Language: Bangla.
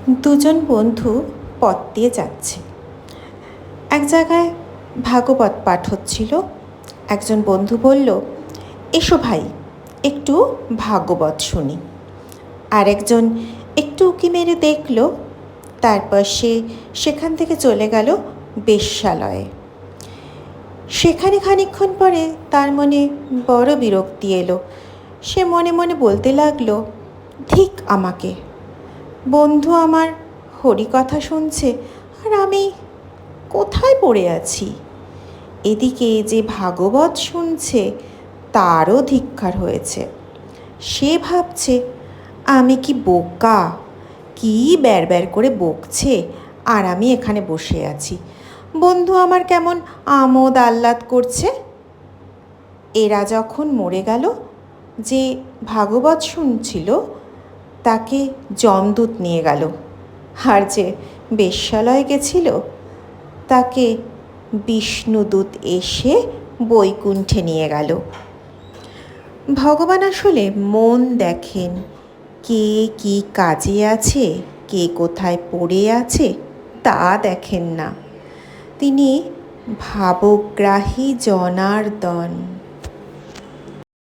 দুজন বন্ধু পথ দিয়ে যাচ্ছে। এক জায়গায় ভাগবত পাঠ হচ্ছিল। একজন বন্ধু বলল, এসো ভাই, একটু ভাগবত শুনি। আর একজন একটু উঁকি মেরে দেখল। তারপর সেখান থেকে চলে গেল বেশ্যালয়ে। সেখানে খানিকক্ষণ পরে তার মনে বড় বিরক্তি এলো। সে মনে মনে বলতে লাগলো, ধিক আমাকে, বন্ধু আমার হরিকথা শুনছে আর আমি কোথায় পড়ে আছি। এদিকে যে ভাগবত শুনছে তারও ধিক্কার হয়েছে। সে ভাবছে, আমি কি বোকা, কি ব্যার করে বকছে আর আমি এখানে বসে আছি। বন্ধু আমার কেমন আমোদ আহ্লাদ করছে। এরা যখন মরে গেল, যে ভাগবত শুনছিল তাকে যমদূত নিয়ে গেল, আর যে বেশ্যালয়ে গেছিল তাকে বিষ্ণুদূত এসে বৈকুণ্ঠে নিয়ে গেল। ভগবান আসলে মন দেখেন, কে কি কাজে আছে, কে কোথায় পড়ে আছে তা দেখেন না। তিনি ভাবগ্রাহী জনার্দন।